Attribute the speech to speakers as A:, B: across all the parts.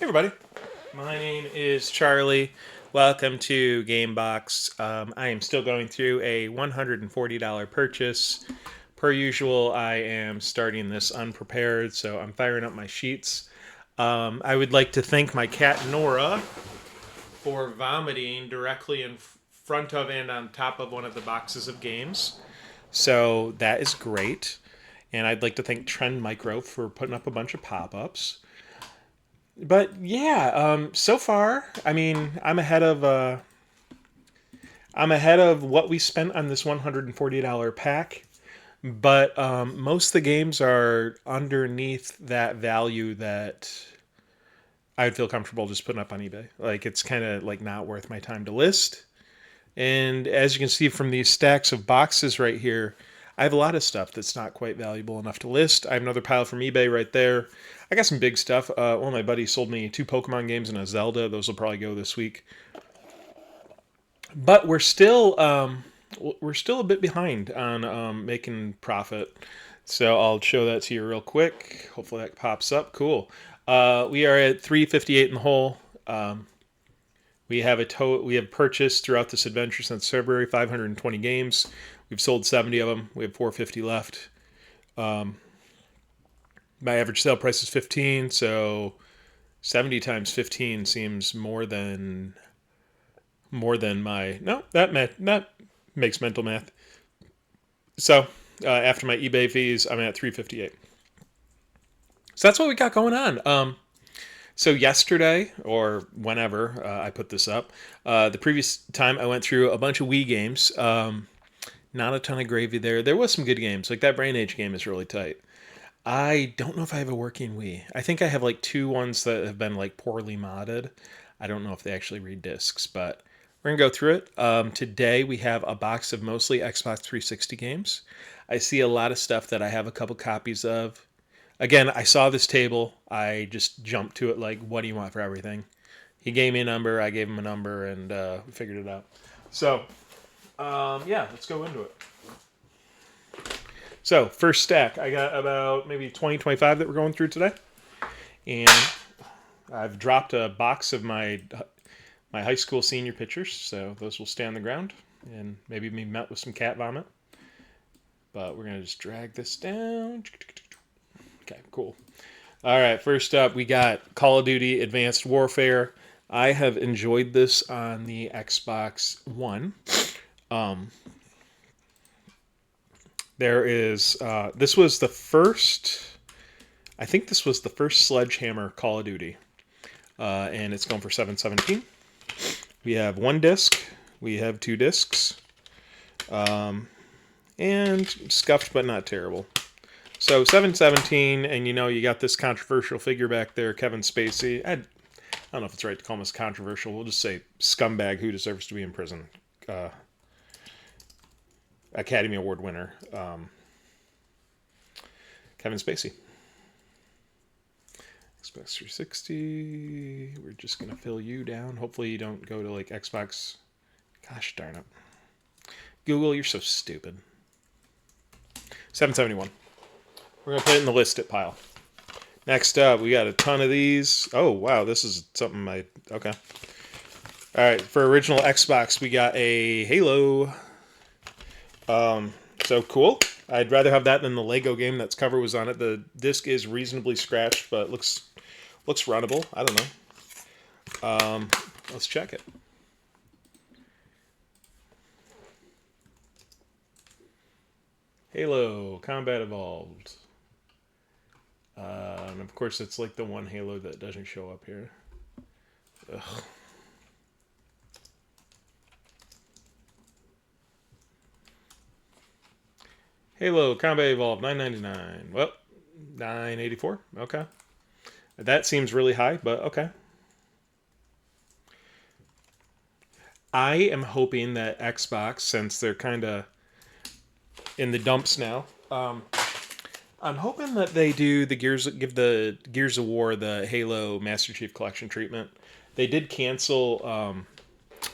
A: everybody. My name is Charlie. Welcome to GameBox. I am still going through a $140 purchase. Per usual, I am starting this unprepared, so I'm firing up my sheets. I would like to thank my cat Nora for vomiting directly in front of and on top of one of the boxes of games. So that is great. And I'd like to thank Trend Micro for putting up a bunch of pop-ups. But yeah, so far, I mean, I'm ahead of what we spent on this $140 pack. But most of the games are underneath that value that I'd feel comfortable just putting up on eBay. Like it's kind of like not worth my time to list. And as you can see from these stacks of boxes right here, I have a lot of stuff that's not quite valuable enough to list. I have another pile from eBay right there. I got some big stuff. One of my buddies sold me 2 Pokemon games and a Zelda. Those will probably go this week. But we're still a bit behind on making profit. So I'll show that to you real quick. Hopefully that pops up. Cool. We are at 358 in the hole. We have purchased throughout this adventure since February 520 games. We've sold 70 of them. We have 450 left. My average sale price is 15, so 70 times 15 seems more than my that makes mental math. So after my eBay fees, I'm at 358. So that's what we got going on. So yesterday, or whenever I put this up, the previous time I went through a bunch of Wii games. Not a ton of gravy there. There was some good games. Like that Brain Age game is really tight. I don't know if I have a working Wii. I think I have like 2 ones that have been like poorly modded. I don't know if they actually read discs, but we're going to go through it. Today we have a box of mostly Xbox 360 games. I see a lot of stuff that I have a couple copies of. Again, I saw this table. I just jumped to it like, what do you want for everything? He gave me a number. I gave him a number, and we figured it out. So, yeah, let's go into it. So, first stack. I got about maybe 20, 25 that we're going through today. And I've dropped a box of my high school senior pictures, so those will stay on the ground and maybe be met with some cat vomit. But we're going to just drag this down. Okay, cool. All right, first up, we got Call of Duty Advanced Warfare. I have enjoyed this on the Xbox One. This was the first, I think this was the first Sledgehammer Call of Duty. And it's going for $7.17. We have 1 disc. We have 2 discs. And scuffed but not terrible. So $7.17, and you got this controversial figure back there, Kevin Spacey. I don't know if it's right to call him as controversial. We'll just say scumbag who deserves to be in prison. Academy Award winner, Kevin Spacey. Xbox 360. We're just going to fill you down. Hopefully you don't go to like Xbox. Gosh darn it. Google, you're so stupid. $7.71. We're going to put it in the listed pile. Next up, we got a ton of these. Oh, wow. This is something okay. All right. For original Xbox, we got a Halo. So cool. I'd rather have that than the Lego game that's cover was on it. The disc is reasonably scratched, but looks runnable. I don't know. Let's check it. Halo Combat Evolved. And of course, it's like the one Halo that doesn't show up here. Ugh. Halo Combat Evolved, $9.99. Well, $9.84. Okay. That seems really high, but okay. I am hoping that Xbox, since they're kind of in the dumps now, I'm hoping that they give the Gears of War the Halo Master Chief Collection treatment. They did cancel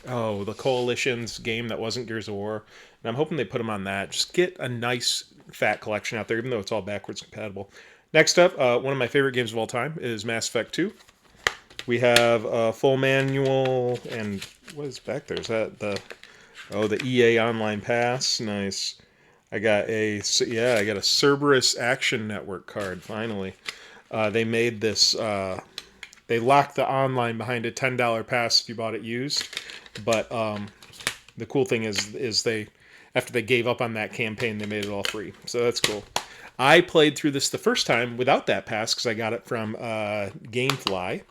A: the Coalition's game that wasn't Gears of War, and I'm hoping they put them on that. Just get a nice fat collection out there, even though it's all backwards compatible. Next up, one of my favorite games of all time is Mass Effect 2. We have a full manual, and what is back there? Is that the EA Online Pass? Nice. I got I got a Cerberus Action Network card, finally. They made this, they locked the online behind a $10 pass if you bought it used. But the cool thing is they, after they gave up on that campaign, they made it all free. So that's cool. I played through this the first time without that pass because I got it from GameFly.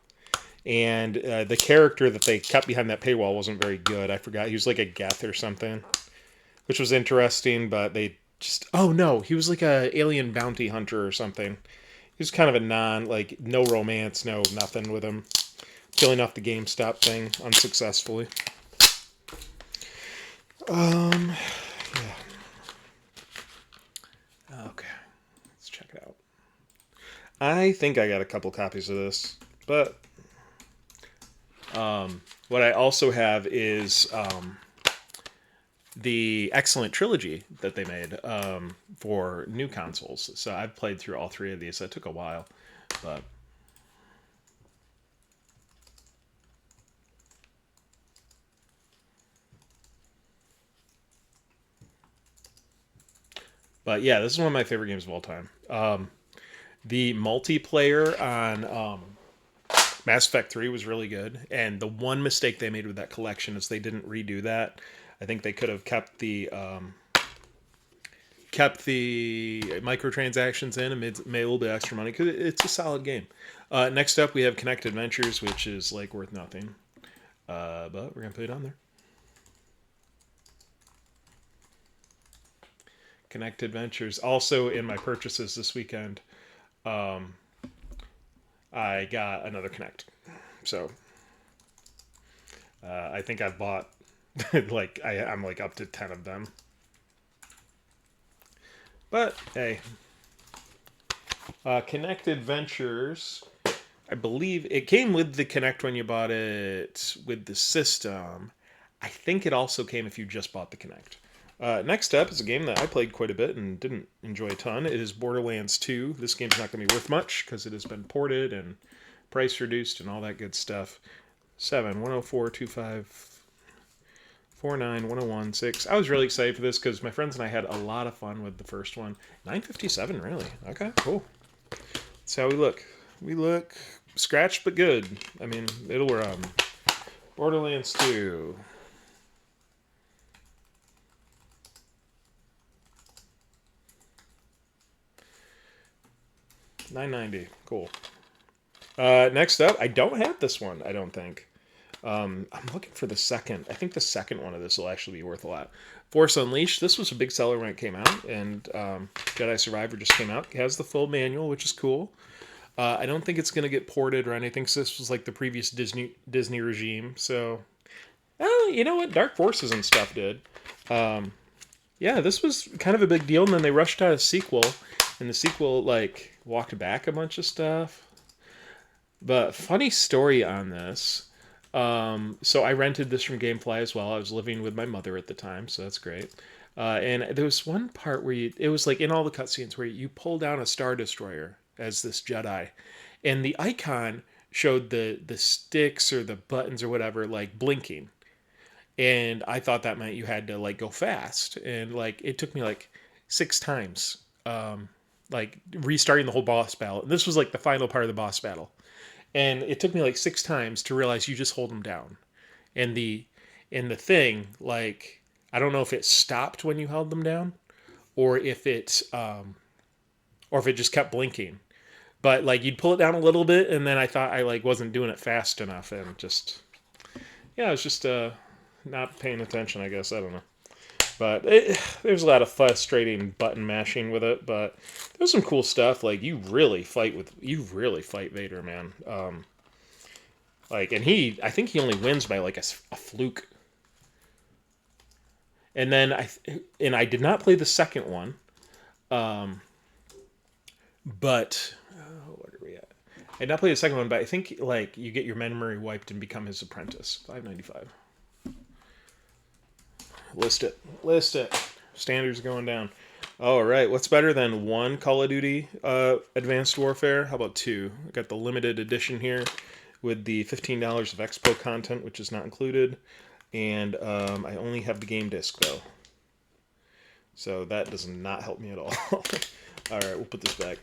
A: And the character that they kept behind that paywall wasn't very good. I forgot. He was like a Geth or something, which was interesting, but they just... Oh, no. He was like a alien bounty hunter or something. He was kind of a like, no romance, no nothing with him. Killing off the GameStop thing unsuccessfully. Yeah. Okay. Let's check it out. I think I got a couple copies of this, but what I also have is the excellent trilogy that they made for new consoles. So I've played through all three of these. That took a while, but yeah, this is one of my favorite games of all time. The multiplayer on Mass Effect 3 was really good, and the one mistake they made with that collection is they didn't redo that. I think they could have kept the microtransactions in and made a little bit extra money because it's a solid game. Next up, we have Connect Adventures, which is like worth nothing, but we're gonna put it on there. Connect Adventures. Also in my purchases this weekend, I got another Connect. So I think I've bought like I'm like up to 10 of them. But hey, Connect Adventures. I believe it came with the Connect when you bought it with the system. I think it also came if you just bought the Connect. Next up is a game that I played quite a bit and didn't enjoy a ton. It is Borderlands 2. This game's not going to be worth much because it has been ported and price reduced and all that good stuff. 7-104-25-49-101-6. I was really excited for this because my friends and I had a lot of fun with the first one. 957, really? Okay, cool. That's how we look. We look scratched but good. I mean, it'll Borderlands 2. $9.90. Cool. Next up, I don't have this one, I don't think. I'm looking for the second. I think the second one of this will actually be worth a lot. Force Unleashed. This was a big seller when it came out, and Jedi Survivor just came out. It has the full manual, which is cool. I don't think it's going to get ported or anything, so this was like the previous Disney regime. So, you know what? Dark Forces and stuff did. Yeah, this was kind of a big deal, and then they rushed out a sequel, and the sequel, like, walked back a bunch of stuff. But funny story on this. So I rented this from GameFly as well. I was living with my mother at the time, so that's great. And there was one part where it was like in all the cutscenes where you pull down a Star Destroyer as this Jedi, and the icon showed the sticks or the buttons or whatever like blinking, and I thought that meant you had to like go fast, and like it took me like 6 times, like restarting the whole boss battle. And this was like the final part of the boss battle. And it took me like 6 times to realize you just hold them down. And the thing, like, I don't know if it stopped when you held them down, or if it just kept blinking. But like you'd pull it down a little bit, and then I thought I like wasn't doing it fast enough, and just I was just not paying attention, I guess. I don't know. But there's a lot of frustrating button mashing with it, but there's some cool stuff. Like you really fight Vader, man. Like, and I think he only wins by like a fluke. And then I did not play the second one, but what are we at? I did not play the second one, but I think like you get your memory wiped and become his apprentice. $5.95. List it. Standards going down. All right, what's better than one Call of Duty Advanced Warfare? How about two? I got the limited edition here with the $15 of Expo content, which is not included. And I only have the game disc, though. So that does not help me at all. All right, we'll put this back.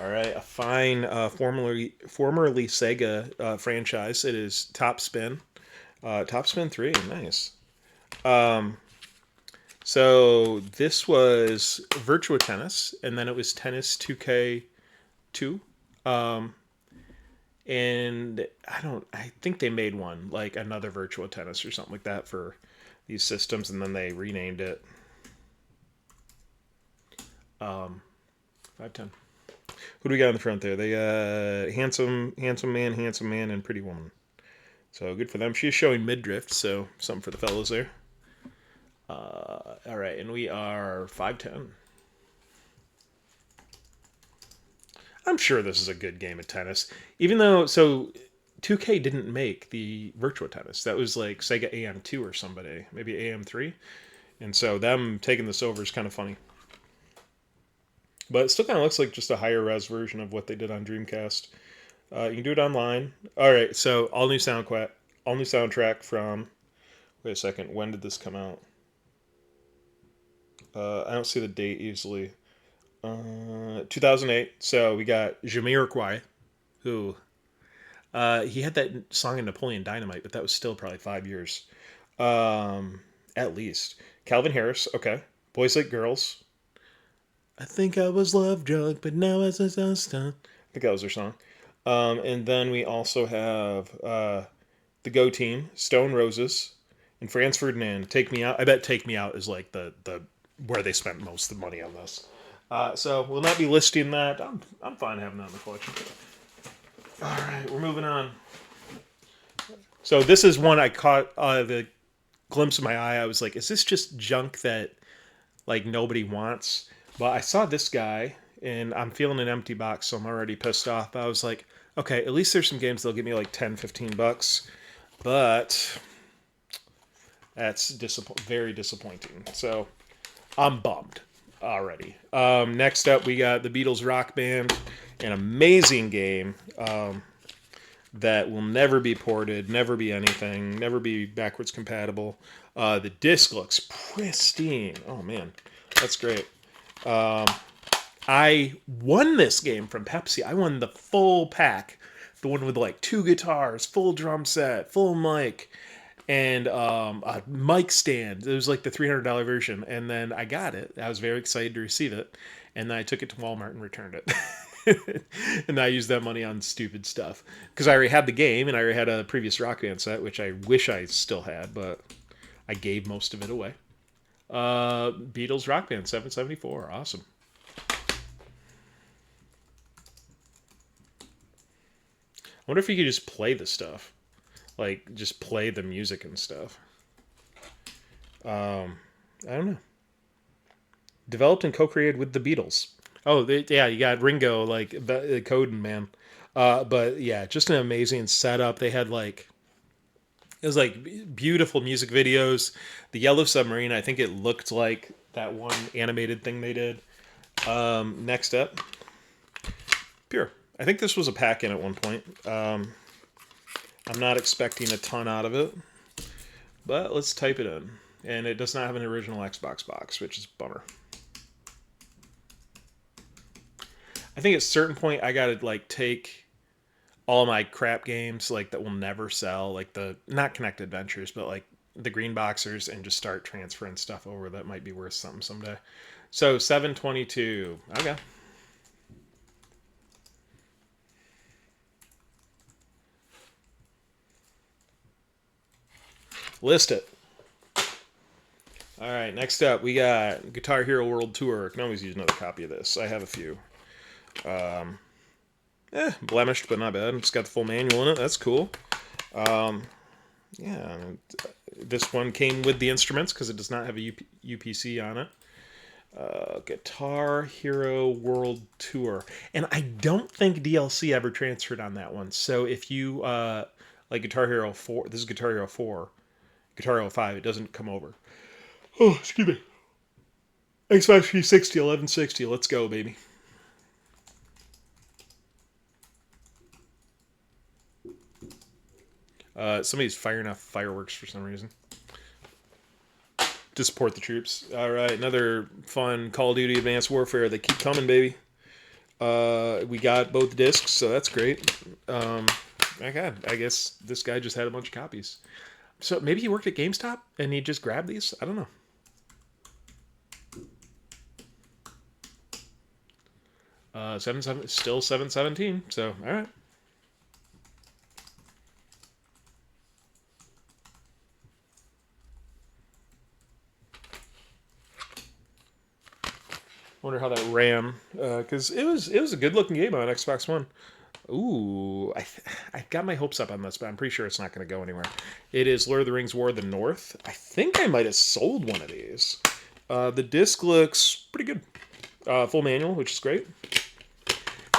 A: All right, a fine formerly Sega franchise. It is Top Spin. Top Spin 3, nice. So this was Virtua Tennis, and then it was Tennis 2K2. And I think they made one, like another Virtua Tennis or something like that for these systems, and then they renamed it. 510. Who do we got in the front there? They got handsome man, and pretty woman. So good for them. She's showing mid-drift, so something for the fellows there. All right, and we are 510. I'm sure this is a good game of tennis. Even though, 2K didn't make the Virtua Tennis. That was like Sega AM2 or somebody. Maybe AM3. And so them taking this over is kind of funny. But it still kind of looks like just a higher res version of what they did on Dreamcast. You can do it online. All right, so all new soundtrack from. Wait a second. When did this come out? I don't see the date easily. 2008. So we got Jamiroquai, who he had that song in Napoleon Dynamite, but that was still probably 5 years, at least. Calvin Harris. Okay. Boys Like Girls. I think I was love drunk, but now as a stunt. I think that was their song. And then we also have the Go Team, Stone Roses, and Franz Ferdinand. Take Me Out. I bet Take Me Out is like the where they spent most of the money on this. So we'll not be listing that. I'm fine having that in the collection. All right, we're moving on. So this is one I caught the glimpse of my eye. I was like, is this just junk that like nobody wants? But I saw this guy, and I'm feeling an empty box, so I'm already pissed off. But I was like, okay, at least there's some games that'll give me like 10, 15 bucks. But that's very disappointing. So I'm bummed already. Next up, we got the Beatles Rock Band, an amazing game that will never be ported, never be anything, never be backwards compatible. The disc looks pristine. Oh, man, that's great. I won this game from Pepsi. I won the full pack, the one with like 2 guitars, full drum set, full mic, and a mic stand. It was like the $300 version, and then I got it. I was very excited to receive it, and then I took it to Walmart and returned it. And I used that money on stupid stuff because I already had the game, and I already had a previous Rock Band set, which I wish I still had, but I gave most of it away. Beatles Rock Band 774. Awesome. I wonder if you could just play the stuff. Like, just play the music and stuff. I don't know. Developed and co-created with the Beatles. Oh, yeah, you got Ringo, like, the coding, man. But, yeah, just an amazing setup. They had, like... It was like beautiful music videos. The Yellow Submarine, I think it looked like that one animated thing they did. Next up, Pure. I think this was a pack-in at one point. I'm not expecting a ton out of it, but let's type it in. And it does not have an original Xbox box, which is a bummer. I think at a certain point I gotta like take all my crap games like that will never sell, like the not Connect Adventures, but like the green boxers, and just start transferring stuff over that might be worth something someday. So 722. Okay. List it. All right, next up we got Guitar Hero World Tour. I can always use another copy of this. I have a few. Blemished, but not bad. It's got the full manual in it. That's cool. Yeah, this one came with the instruments because it does not have a UPC on it. Guitar Hero World Tour. And I don't think DLC ever transferred on that one. So if you, like Guitar Hero 4, this is Guitar Hero 4, Guitar Hero 5, it doesn't come over. Oh, excuse me. Xbox 360, 1160. Let's go, baby. Somebody's firing off fireworks for some reason to support the troops. All right, another fun Call of Duty Advanced Warfare. They keep coming, baby. We got both discs, so that's great. My God, I guess this guy just had a bunch of copies. So maybe he worked at GameStop and he just grabbed these. I don't know. Still 717. So all right. Wonder how that ran, because it was a good looking game on Xbox One. Ooh, I got my hopes up on this, but I'm pretty sure it's not going to go anywhere. It is Lord of the Rings: War of the North. I think I might have sold one of these. The disc looks pretty good. Full manual, which is great.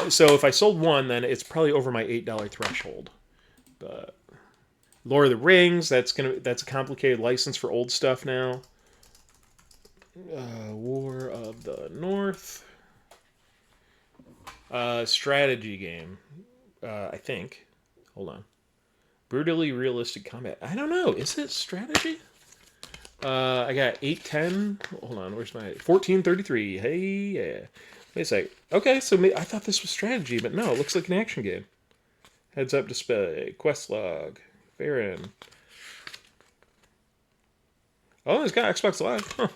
A: So if I sold one, then it's probably over my $8 threshold. But Lord of the Rings, that's a complicated license for old stuff now. War of the North. Strategy game. I think. Hold on. Brutally realistic combat. I don't know. Is it strategy? I got 810. Hold on. Where's my 1433? Hey, yeah. Wait a sec. Okay, so I thought this was strategy, but no, it looks like an action game. Heads up display. Quest log. Farron. Oh, it's got Xbox Live. Huh.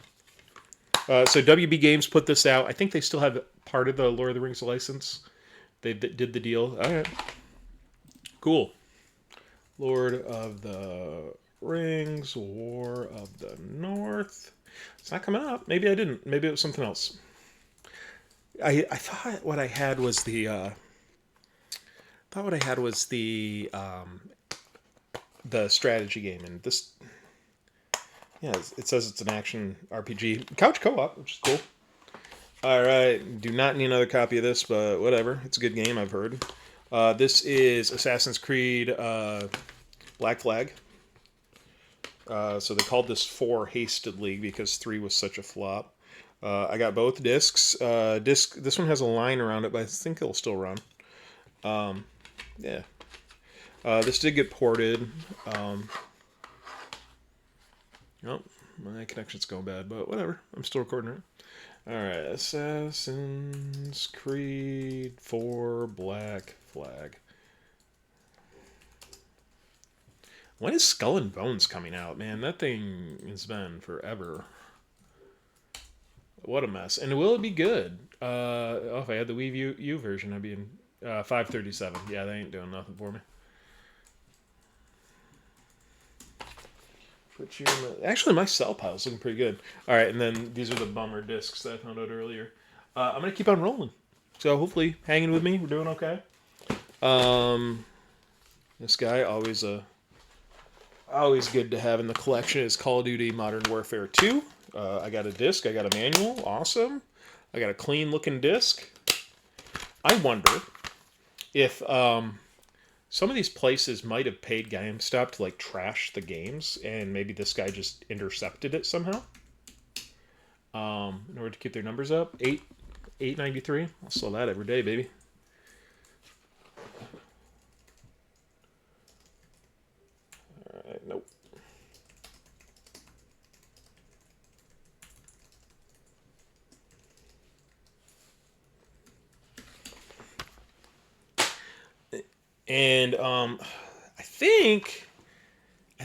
A: So WB Games put this out. I think they still have part of the Lord of the Rings license. They did the deal. All right. Cool. Lord of the Rings, War of the North. It's not coming up. Maybe I didn't. Maybe it was something else. I thought what I had was the the strategy game, and this, yeah, it says it's an action RPG couch co-op, which is cool. All right, do not need another copy of this, but whatever. It's a good game, I've heard. This is Assassin's Creed Black Flag. So they called this 4 hastily because 3 was such a flop. I got both discs. This one has a line around it, but I think it'll still run. Yeah. This did get ported. Oh, my connection's going bad, but whatever. I'm still recording it. Alright, Assassin's Creed 4 Black Flag. When is Skull and Bones coming out? Man, that thing has been forever. What a mess. And will it be good? If I had the Wii U version, I'd be in 537. Yeah, they ain't doing nothing for me. Actually, my cell pile is looking pretty good. All right, and then these are the bummer discs that I found out earlier. I'm going to keep on rolling. So hopefully, hanging with me, we're doing okay. This guy, always good to have in the collection, is Call of Duty Modern Warfare 2. I got a disc. I got a manual. Awesome. I got a clean-looking disc. I wonder if some of these places might have paid GameStop to trash the games, and maybe this guy just intercepted it somehow. In order to keep their numbers up, $8.93. I'll sell that every day, baby. All right, nope. And I think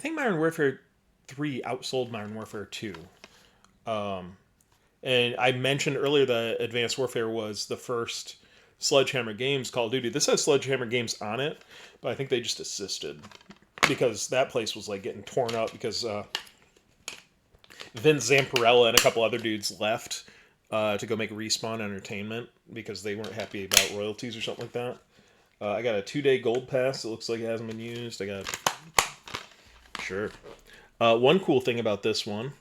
A: Modern Warfare 3 outsold Modern Warfare 2. And I mentioned earlier that Advanced Warfare was the first Sledgehammer Games Call of Duty. This has Sledgehammer Games on it, but I think they just assisted because that place was getting torn up because Vince Zamparella and a couple other dudes left to go make Respawn Entertainment because they weren't happy about royalties or something like that. I got a 2-day gold pass. It looks like it hasn't been used. I got... Sure. One cool thing about this one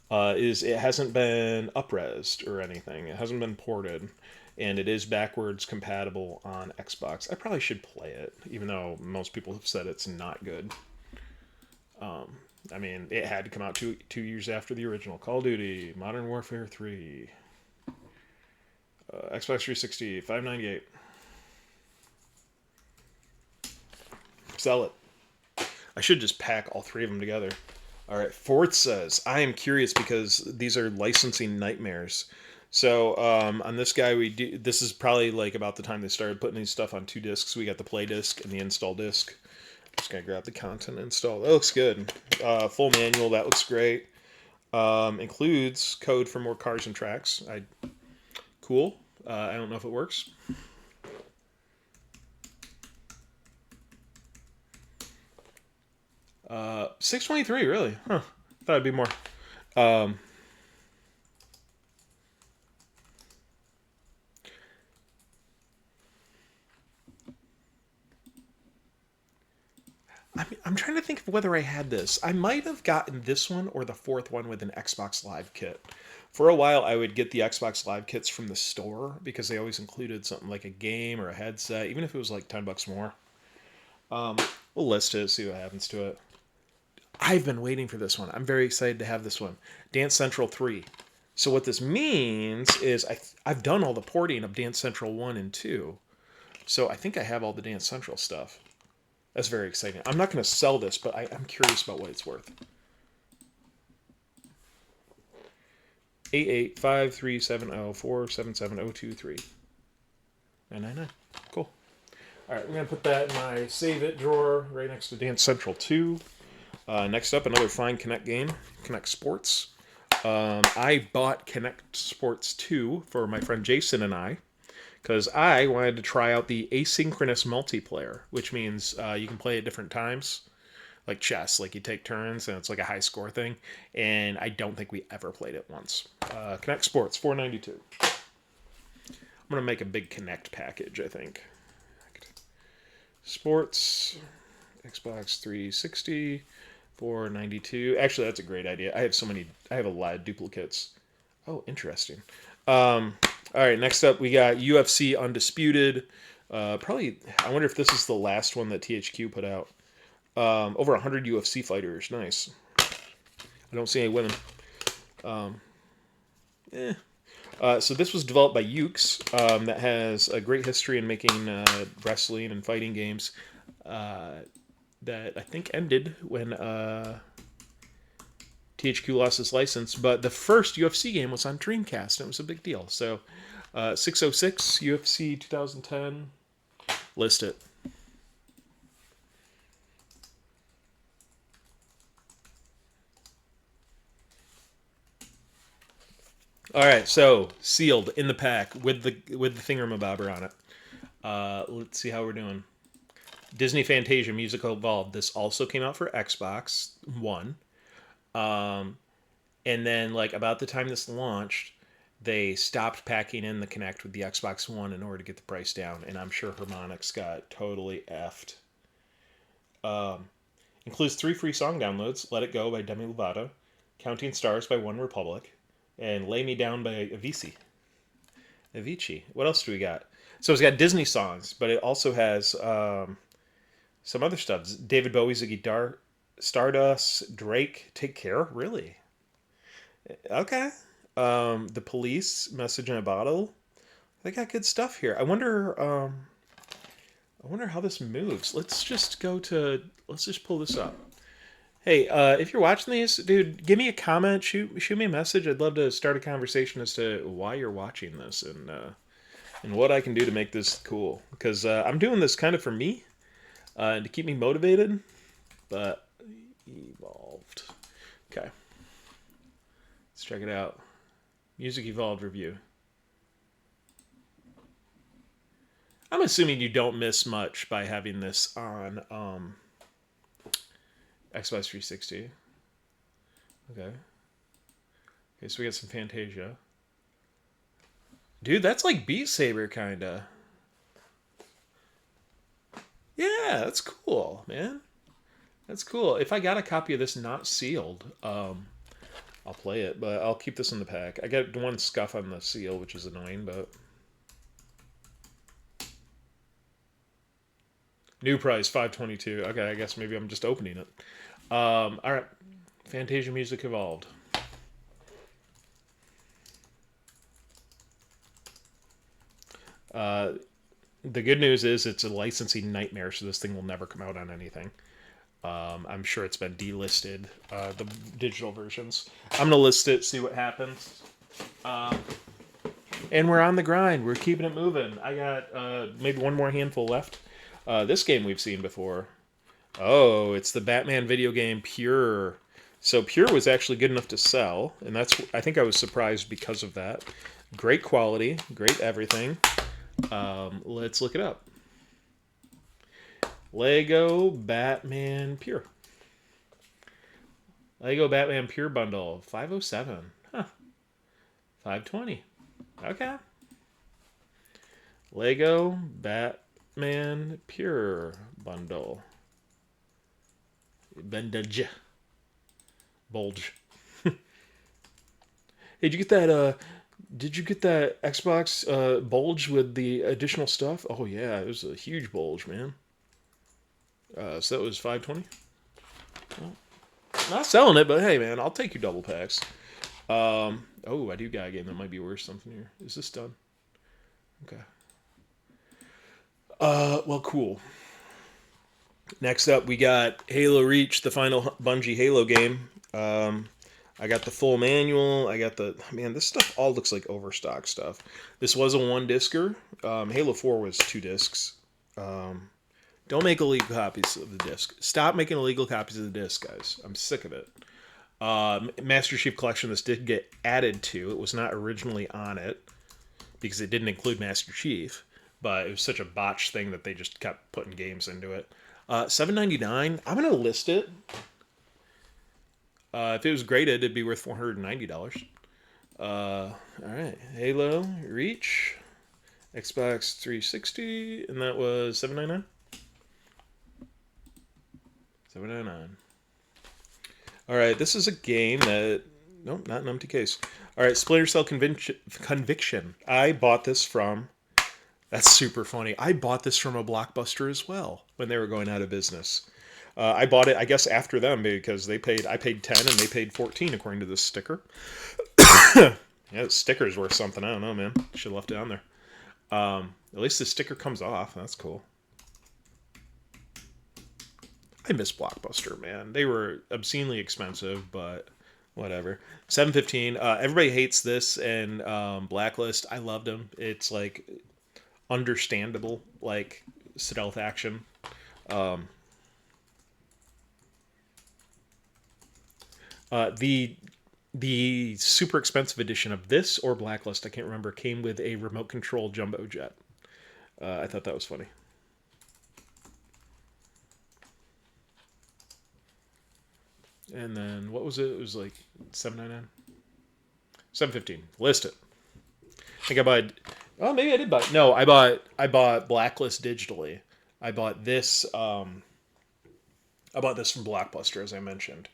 A: is it hasn't been up-resed or anything. It hasn't been ported. And it is backwards compatible on Xbox. I probably should play it, even though most people have said it's not good. I mean, it had to come out two years after the original. Call of Duty, Modern Warfare 3. Xbox 360, $5.98. Sell it. I should just pack all three of them together. All right, Fort says, I am curious because these are licensing nightmares. So on this guy, we do. This is probably like about the time they started putting these stuff on 2 discs. We got the play disc and the install disc. Just gonna grab the content install. That looks good. Full manual. That looks great. Includes code for more cars and tracks. Cool. I don't know if it works. $623, really? Huh. Thought it'd be more. Um, I'm trying to think of whether I had this. I might have gotten this one or the fourth one with an Xbox Live kit. For a while, I would get the Xbox Live kits from the store because they always included something like a game or a headset, even if it was like $10 more. We'll list it, see what happens to it. I've been waiting for this one. I'm very excited to have this one. Dance Central 3. So what this means is I've done all the porting of Dance Central 1 and 2. So I think I have all the Dance Central stuff. That's very exciting. I'm not going to sell this, but I'm curious about what it's worth. 885370477023. 999. Cool. All right, we're going to put that in my Save It drawer right next to Dance Central 2. Next up, another fine Kinect game, Kinect Sports. I bought Kinect Sports 2 for my friend Jason and I because I wanted to try out the asynchronous multiplayer, which means you can play at different times, like chess. Like you take turns and it's like a high score thing. And I don't think we ever played it once. Kinect Sports, $492. I'm going to make a big Kinect package, I think. Sports, Xbox 360, $492. Actually, that's a great idea. I have a lot of duplicates. Oh, interesting. All right, next up we got UFC Undisputed. Probably, I wonder if this is the last one that THQ put out. Over 100 UFC fighters. Nice. I don't see any women. So this was developed by Ukes, that has a great history in making wrestling and fighting games that I think ended when THQ lost its license. But the first UFC game was on Dreamcast, and it was a big deal. So 606 UFC 2010. List it. All right, so sealed in the pack with the thingamabobber on it. Let's see how we're doing. Disney Fantasia Musical Evolved. This also came out for Xbox One. And then, like, about the time this launched, they stopped packing in the Kinect with the Xbox One in order to get the price down. And I'm sure Harmonix got totally effed. Includes 3 free song downloads: Let It Go by Demi Lovato, Counting Stars by One Republic, and Lay Me Down by Avicii. What else do we got? So it's got Disney songs, but it also has some other stuff. David Bowie's A Guitar, Stardust, Drake, Take Care. Really? Okay. The Police, Message in a Bottle. They got good stuff here. I wonder how this moves. Let's just pull this up. Hey, if you're watching these, dude, give me a comment, shoot me a message. I'd love to start a conversation as to why you're watching this and what I can do to make this cool. Because I'm doing this kind of for me, and to keep me motivated. But Evolved. Okay, let's check it out. Music Evolved review. I'm assuming you don't miss much by having this on Xbox 360. Okay, so we got some Fantasia. Dude, that's like Beat Saber, kinda. Yeah, that's cool, man. That's cool. If I got a copy of this not sealed, I'll play it, but I'll keep this in the pack. I got one scuff on the seal, which is annoying, but... New price, $522. Okay, I guess maybe I'm just opening it. All right. Fantasia Music Evolved. The good news is it's a licensing nightmare, so this thing will never come out on anything. I'm sure it's been delisted, the digital versions. I'm going to list it, see what happens. And we're on the grind. We're keeping it moving. I got maybe one more handful left. This game we've seen before. Oh, it's the Batman video game Pure. So Pure was actually good enough to sell, and that's I think I was surprised because of that. Great quality, great everything. Let's look it up. Lego Batman Pure. Lego Batman Pure bundle 507. Huh. 520. Okay. Lego Batman Pure bundle. Bandage. Bulge. Hey, did you get that Xbox bulge with the additional stuff? Oh yeah, it was a huge bulge, man. So that was 520. Well, not selling it, but hey, man, I'll take your double packs. Oh, I do got a game that might be worth something here. Is this done? Okay. Well, cool. Next up, we got Halo Reach, the final Bungie Halo game. I got the full manual. I got the man. This stuff all looks like overstock stuff. This was a one discer. Halo 4 was 2 discs. Don't make illegal copies of the disc. Stop making illegal copies of the disc, guys. I'm sick of it. Master Chief Collection. This did get added to. It was not originally on it because it didn't include Master Chief, but it was such a botched thing that they just kept putting games into it. $7.99. I'm gonna list it. If it was graded, it'd be worth $490. All right, Halo Reach, Xbox 360, and that was $7.99. $7.99. All right, this is a game that nope, not an empty case. All right, Splinter Cell Conviction. I bought this from. That's super funny. I bought this from a Blockbuster as well when they were going out of business. I bought it, I guess, after them because I paid 10 and they paid 14 according to this sticker. Yeah, the sticker's worth something. I don't know, man. Should have left it on there. At least the sticker comes off. That's cool. I miss Blockbuster, man. They were obscenely expensive, but whatever. 715. Everybody hates this and Blacklist. I loved them. It's like understandable, like stealth action. Um, the super expensive edition of this or Blacklist, I can't remember, came with a remote control jumbo jet. I thought that was funny. And then what was it? It was like $7.99, $7.15. List it. I think I bought. Oh, maybe I did buy. No, I bought Blacklist digitally. I bought this. I bought this from Blockbuster, as I mentioned.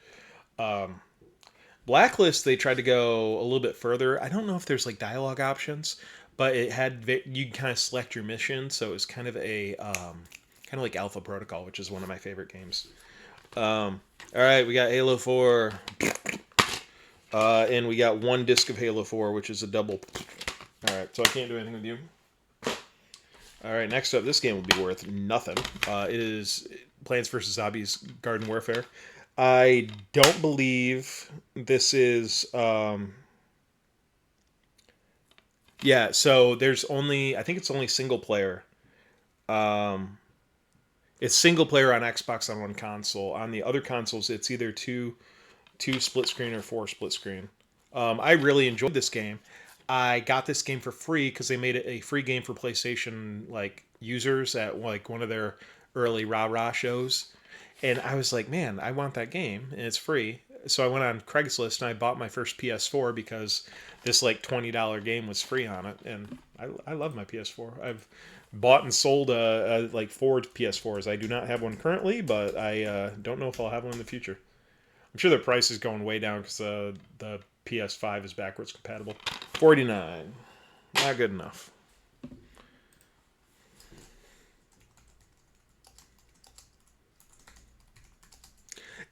A: Blacklist, they tried to go a little bit further. I don't know if there's like dialogue options, but it had you kind of select your mission, so it was kind of a kind of like Alpha Protocol, which is one of my favorite games. All right, we got Halo 4, and we got one disc of Halo 4, which is a double. All right, so I can't do anything with you. All right, next up, this game will be worth nothing. It is Plants vs. Zombies Garden Warfare. I don't believe this is. Yeah, so there's only. I think it's only single player. It's single player on Xbox on one console. On the other consoles, it's either two split screen or 4 split screen. I really enjoyed this game. I got this game for free because they made it a free game for PlayStation like users at like one of their early rah-rah shows. And I was like, man, I want that game, and it's free. So I went on Craigslist and I bought my first PS4 because this like $20 game was free on it, and I love my PS4. I've bought and sold like 4 PS4s. I do not have one currently, but I don't know if I'll have one in the future. I'm sure the price is going way down because the PS5 is backwards compatible. 49, not good enough.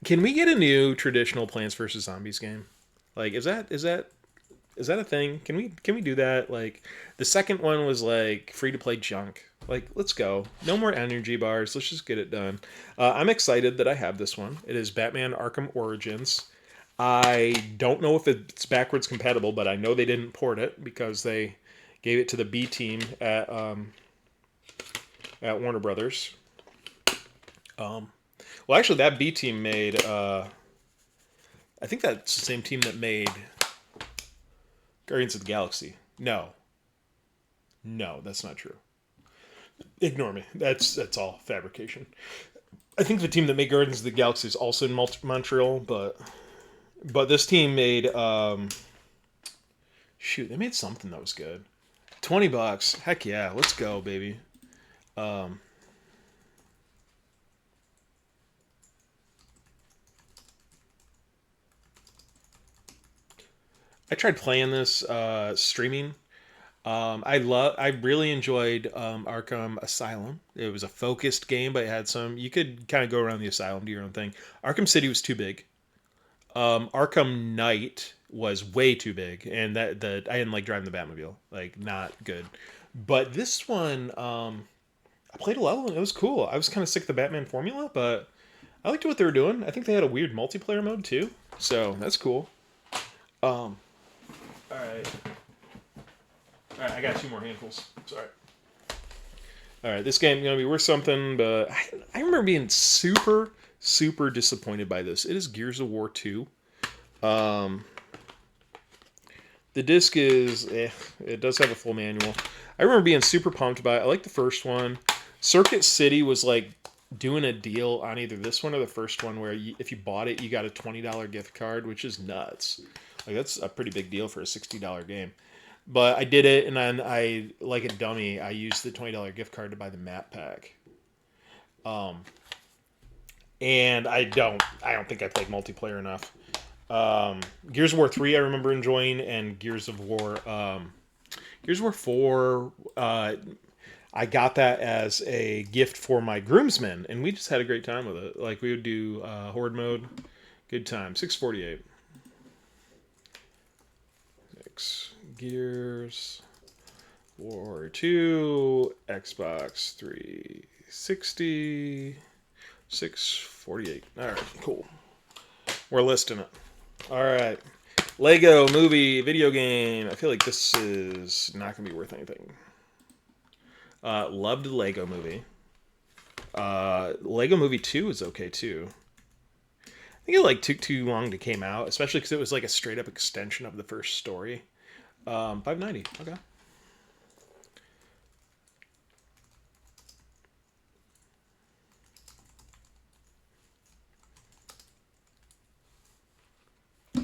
A: Can we get a new traditional Plants vs Zombies game? Like, is that Is that a thing? Can we do that? Like the second one was like free to play junk. Like let's go. No more energy bars. Let's just get it done. I'm excited that I have this one. It is Batman Arkham Origins. I don't know if it's backwards compatible, but I know they didn't port it because they gave it to the B team at Warner Brothers. Well, actually, that B team made. I think that's the same team that made Guardians of the Galaxy. No, no, that's not true. Ignore me. That's all fabrication. I think the team that made Guardians of the Galaxy is also in Montreal, but this team made shoot, they made something that was good. $20. Heck yeah, let's go, baby. Um, I tried playing this streaming. I really enjoyed Arkham Asylum. It was a focused game, but it had some. You could kind of go around the asylum, do your own thing. Arkham City was too big. Arkham Knight was way too big, and that I didn't like driving the Batmobile. Like not good. But this one, I played a level and it was cool. I was kind of sick of the Batman formula, but I liked what they were doing. I think they had a weird multiplayer mode too, so that's cool. Um, all right, all right. I got two more handfuls. Sorry. All right, this game gonna be worth something, but I remember being super disappointed by this. It is Gears of War 2. Um, the disc is it does have a full manual. I remember being super pumped by it. I like the first one. Circuit City was like doing a deal on either this one or the first one where if you bought it, you got a $20 gift card, which is nuts. Like that's a pretty big deal for a $60 game. But I did it, and then like a dummy, I used the $20 gift card to buy the map pack. Um, and I don't think I played multiplayer enough. Gears of War 3, I remember enjoying, and Gears of War 4. I got that as a gift for my groomsmen, and we just had a great time with it. Like we would do horde mode, good time. 648. Six Gears War 2, Xbox 360, 648. All right, cool. We're listing it. All right. Lego movie, video game. I feel like this is not going to be worth anything. Loved Lego movie. Lego movie 2 is okay too. I think it like took too long to came out, especially because it was like a straight up extension of the first story. 590. Okay.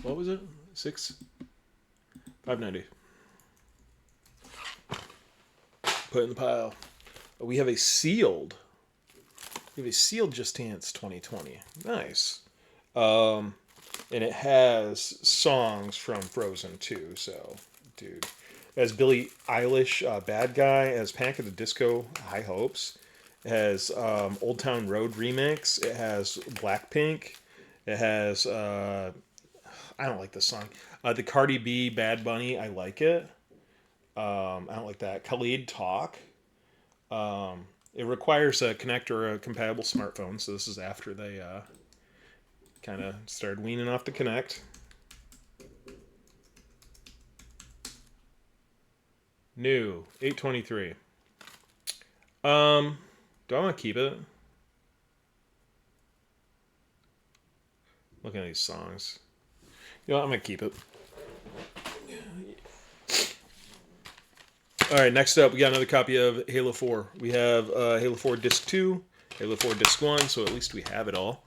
A: What was it? 590. Put in the pile. We have a sealed. We have a sealed Just Dance 2020. Nice. Um, and it has songs from Frozen too. So, dude, it has Billie Eilish, "Bad Guy." It has Panic at the Disco, "High Hopes." It has Old Town Road remix. It has Blackpink. It has I don't like this song. The Cardi B, "Bad Bunny." I like it. I don't like that. Khalid, "Talk." It requires a connector or a compatible smartphone, so this is after they kind of started weaning off the Connect. New 823. Um, do I want to keep it? Looking at these songs. You know what, I'm gonna keep it. All right, next up, we got another copy of Halo 4. We have Halo 4 Disc 2, Halo 4 Disc 1, so at least we have it all.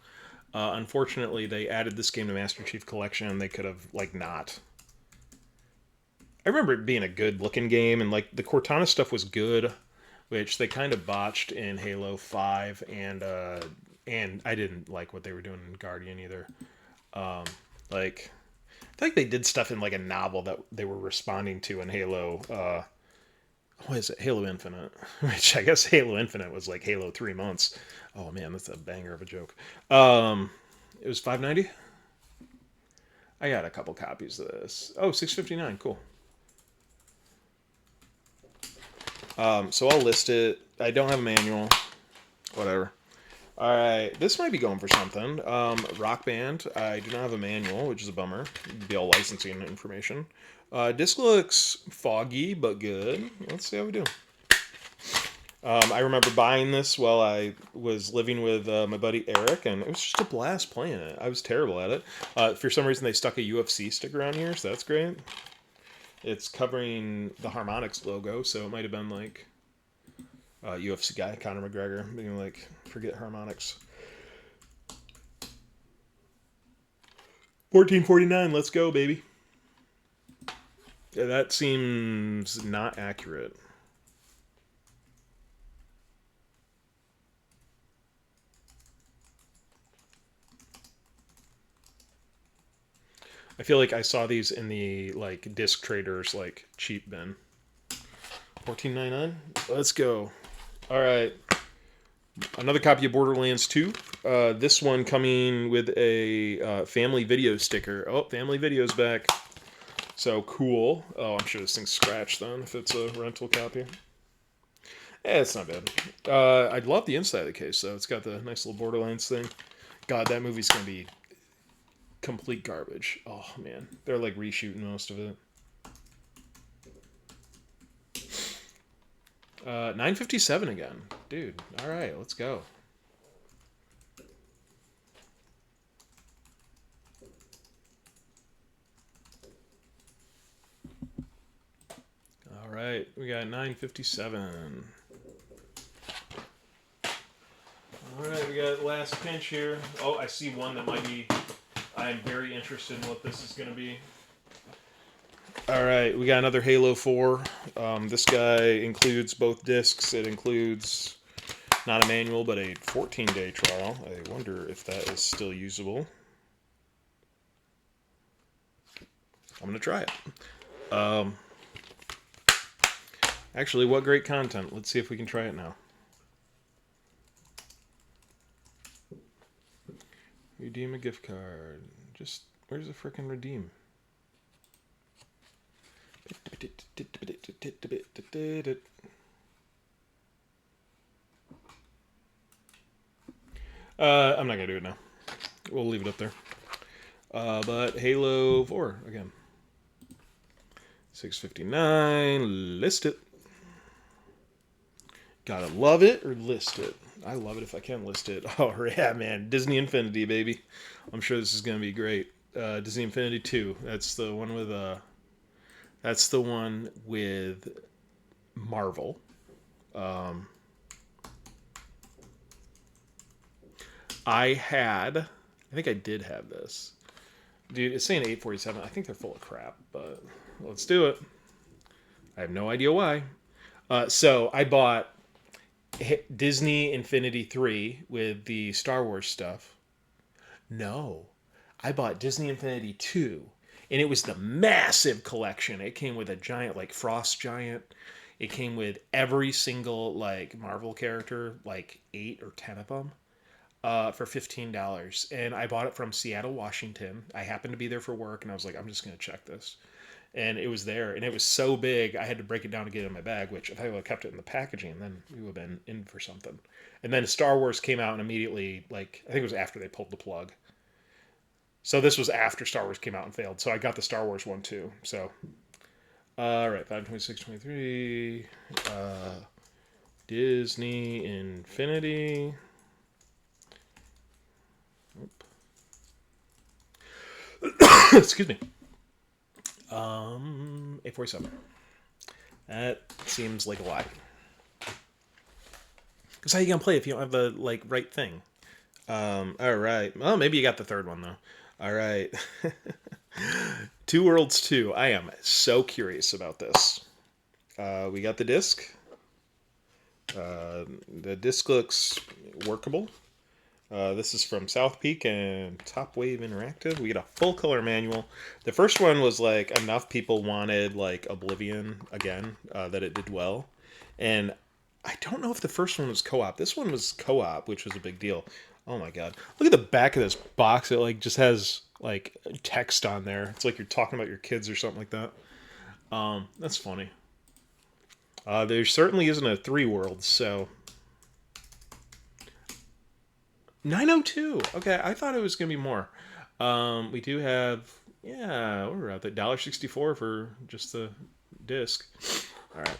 A: Unfortunately, they added this game to Master Chief Collection. They could have, like, not. I remember it being a good looking game, and, like, the Cortana stuff was good, which they kind of botched in Halo 5, and I didn't like what they were doing in Guardian either. Like, I feel like they did stuff in, like, a novel that they were responding to in Halo what is it? Halo Infinite, which I guess Halo Infinite was like Halo 3 months. Oh man, that's a banger of a joke. It was 590. I got a couple copies of this. Oh, $6.59. Cool. So I'll list it. I don't have a manual. Whatever. All right, this might be going for something. Rock Band. I do not have a manual, which is a bummer. It'd be all licensing information. Disc looks foggy but good. Let's see how we do. I remember buying this while I was living with my buddy Eric, and it was just a blast playing it. I was terrible at it. For some reason, they stuck a UFC sticker on here, so that's great. It's covering the Harmonix logo, so it might have been like UFC guy, Conor McGregor, being like, forget Harmonix. 1449, let's go, baby. Yeah, that seems not accurate. I feel like I saw these in the like disc traders like cheap bin. 14.99. Let's go. All right. Another copy of Borderlands 2. This one coming with a family video sticker. Oh, family video's back. So cool. Oh, I'm sure this thing's scratched then if it's a rental copy. It's not bad. I love the inside of the case though. It's got the nice little Borderlands thing. God, that movie's gonna be complete garbage. Oh man, they're like reshooting most of it. 957 again, dude. All right, let's go. All right, we got 957. All right, we got last pinch here. Oh, I see one that might be. I'm very interested in what this is going to be. All right, we got another Halo 4. This guy includes both discs. It includes not a manual, but a 14-day trial. I wonder if that is still usable. I'm going to try it. Actually, what great content. Let's see if we can try it now. Redeem a gift card. Just, where's the frickin' redeem? I'm not going to do it now. We'll leave it up there. But Halo 4, again. 659, list it. Gotta love it or list it. I love it if I can list it. Oh yeah, man, Disney Infinity, baby. I'm sure this is gonna be great. Disney Infinity 2. That's the one with That's the one with Marvel. I think I did have this. Dude, it's saying 847. I think they're full of crap, but let's do it. I have no idea why. So I bought Disney Infinity 3 with the Star Wars stuff. No, I bought Disney Infinity 2, and it was the massive collection. It came with a giant, like, Frost Giant. It came with every single, like, Marvel character, like 8 or 10 of them, for $15. And I bought it from Seattle, Washington. I happened to be there for work, and I was like, I'm just going to check this. And it was there, and it was so big, I had to break it down to get it in my bag, which if I would have kept it in the packaging, then we would have been in for something. And then Star Wars came out, and immediately, like, I think it was after they pulled the plug. So this was after Star Wars came out and failed. So I got the Star Wars one too. So, all right, 52623, Disney Infinity. Excuse me. 847. That seems like a lie. Because how you gonna play if you don't have the like right thing? All right. Well, maybe you got the third one though. All right. Two Worlds 2. I am so curious about this. We got the disc. The disc looks workable. This is from South Peak and Top Wave Interactive. We get a full color manual. The first one was like enough people wanted like Oblivion again that it did well. And I don't know if the first one was co-op. This one was co-op, which was a big deal. Oh my god. Look at the back of this box. It like just has like text on there. It's like you're talking about your kids or something like that. That's funny. There certainly isn't a 3 worlds, so 902. Okay, I thought it was gonna be more. We do have, yeah, we're at the $1.64 for just the disc. All right.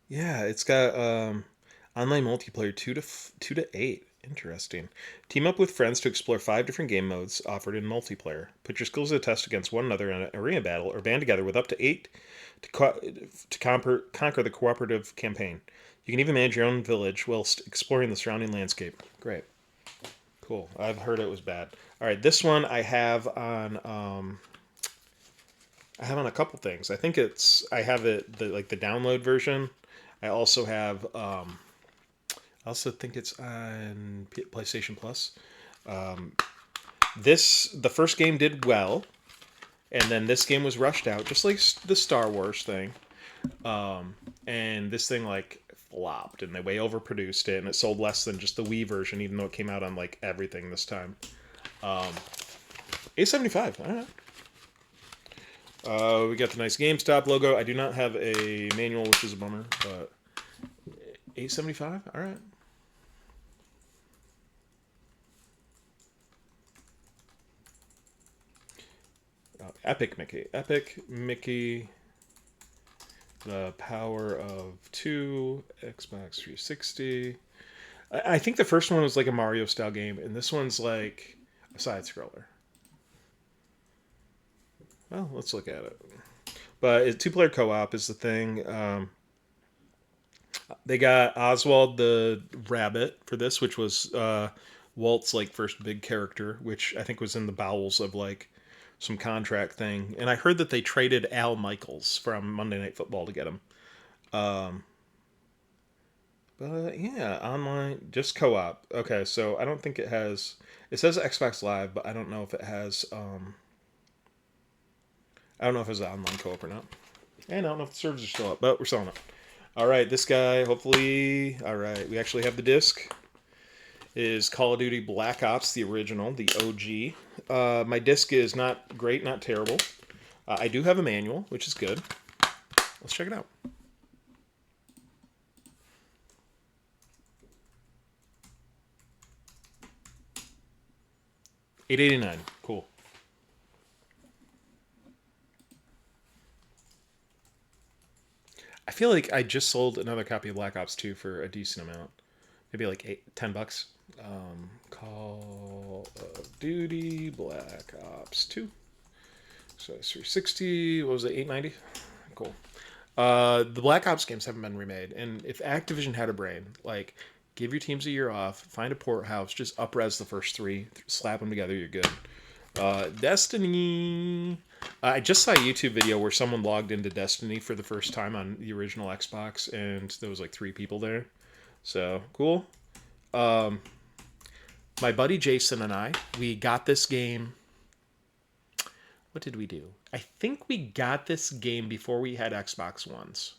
A: Yeah, it's got online multiplayer 2 to 8. Interesting. Team up with friends to explore 5 different game modes offered in multiplayer. Put your skills to the test against one another in an arena battle, or band together with up to 8 to conquer the cooperative campaign. You can even manage your own village whilst exploring the surrounding landscape. Great, cool. I've heard it was bad. All right, this one I have on a couple things. I think I have it the download version. I also have I also think it's on PlayStation Plus. The first game did well, and then this game was rushed out, just like the Star Wars thing. And this thing like flopped, and they way overproduced it, and it sold less than just the Wii version, even though it came out on like everything this time. $8.75. All right. We got the nice GameStop logo. I do not have a manual, which is a bummer, but $8.75. All right. Epic Mickey. Epic Mickey. The Power of Two. Xbox 360. I think the first one was like a Mario style game, and this one's like a side scroller. Well, let's look at it. But 2-player co-op is the thing. They got Oswald the Rabbit for this, which was Walt's like first big character, which I think was in the bowels of like some contract thing. And I heard that they traded Al Michaels from Monday Night Football to get him. But yeah, online, just co-op. Okay, so I don't think it has. It says Xbox Live, but I don't know if it has. I don't know if it's an online co-op or not. And I don't know if the servers are still up, but we're selling it. All right, this guy, hopefully. All right, we actually have the disc. It is Call of Duty Black Ops, the original, the OG. My disc is not great, not terrible. I do have a manual, which is good. Let's check it out. $8.89. Cool. I feel like I just sold another copy of Black Ops 2 for a decent amount. Maybe like $10. Call of Duty Black Ops 2. So it's 360. What was it? 890. Cool. The Black Ops games haven't been remade, and if Activision had a brain, like give your teams a year off, find a port house, just up-res the first 3, slap them together, you're good. Destiny. I just saw a YouTube video where someone logged into Destiny for the first time on the original Xbox, and there was like 3 people there. So cool. My buddy Jason and we got this game. What did we do? I think we got this game before we had Xbox Ones.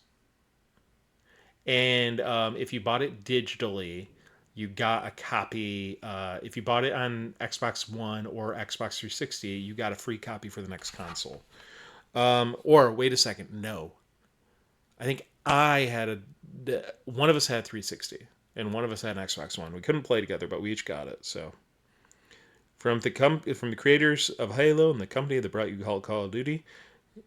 A: And if you bought it digitally, you got a copy. If you bought it on Xbox One or Xbox 360, you got a free copy for the next console. Or wait a second, no. I think one of us had 360 and one of us had an Xbox One. We couldn't play together, but we each got it. So from the creators of Halo and the company that brought you Call of Duty,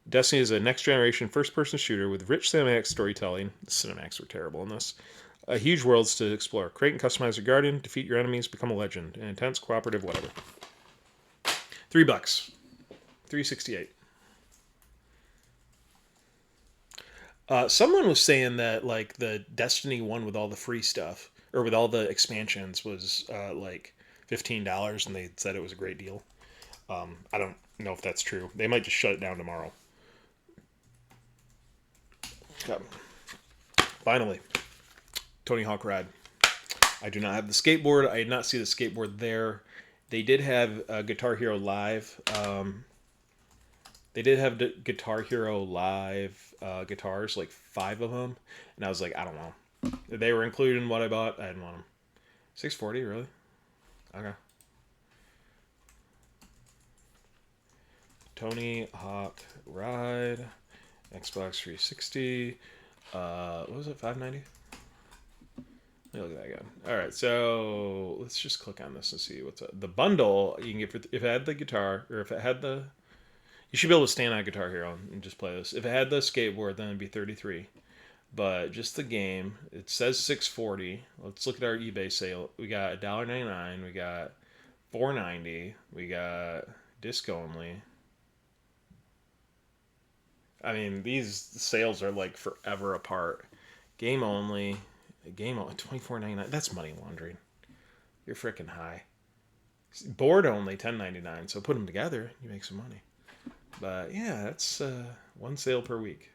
A: Destiny is a next-generation first-person shooter with rich cinematic storytelling. The cinematics were terrible in this. Huge worlds to explore. Create and customize your guardian, defeat your enemies, become a legend. An intense, cooperative, whatever. $3. $3.68. Someone was saying that like the Destiny one with all the free stuff or with all the expansions was like $15, and they said it was a great deal. I don't know if that's true. They might just shut it down tomorrow. Finally, Tony Hawk Ride. I do not have the skateboard. I did not see the skateboard there. They did have Guitar Hero Live. They did have the Guitar Hero Live guitars, like 5 of them, and I was like, I don't know. They were included in what I bought. I didn't want them. 640, really? Okay. Tony Hawk Ride, Xbox 360. What was it? 590. Let me look at that again. All right, so let's just click on this and see what's up. The bundle you can get for if it had the guitar or if it had the, you should be able to stand on Guitar Hero and just play this. If it had the skateboard, then it'd be 33. But just the game, it says 640. Let's look at our eBay sale. We got $1.99. We got $4.90. We got disc only. I mean, these sales are like forever apart. Game only. Game only. $24.99. That's money laundering. You're freaking high. Board only. $10.99. So put them together, you make some money. But yeah, that's one sale per week.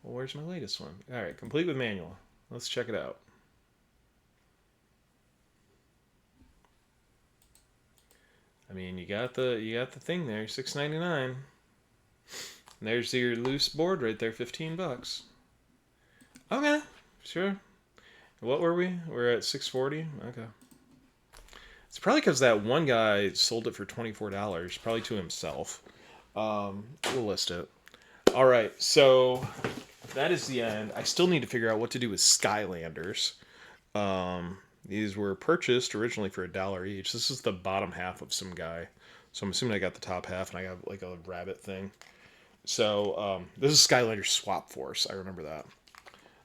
A: Well, where's my latest one? All right, complete with manual. Let's check it out. I mean, you got the thing there, $6.99. There's your loose board right there, $15. Okay, sure. What were we? We're at 640. Okay. It's probably because that one guy sold it for $24, probably to himself. We'll list it. All right, so that is the end. I still need to figure out what to do with Skylanders. These were purchased originally for $1 each. This is the bottom half of some guy. So I'm assuming I got the top half and I got like a rabbit thing. So this is Skylanders Swap Force. I remember that.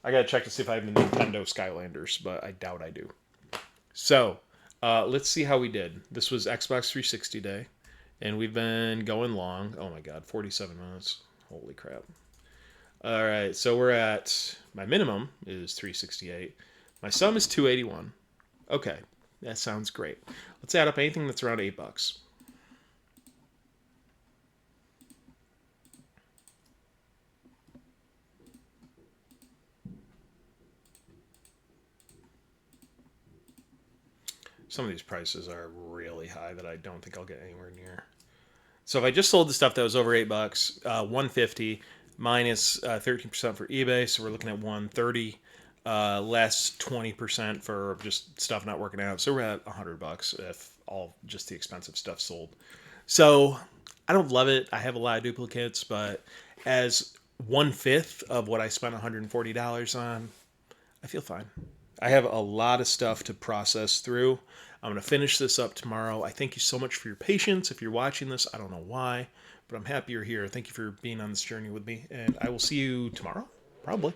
A: I got to check to see if I have the Nintendo Skylanders, but I doubt I do. So let's see how we did. This was Xbox 360 day, and we've been going long. Oh my god, 47 minutes. Holy crap. All right, so we're at, my minimum is 368. My sum is 281. Okay, that sounds great. Let's add up anything that's around $8. Some of these prices are really high that I don't think I'll get anywhere near. So if I just sold the stuff that was over $8, 150 minus 13% for eBay, so we're looking at 130, less 20% for just stuff not working out. So we're at $100 if all just the expensive stuff sold. So I don't love it. I have a lot of duplicates, but as 1/5 of what I spent $140 on, I feel fine. I have a lot of stuff to process through. I'm going to finish this up tomorrow. I thank you so much for your patience. If you're watching this, I don't know why, but I'm happy you're here. Thank you for being on this journey with me, and I will see you tomorrow, probably.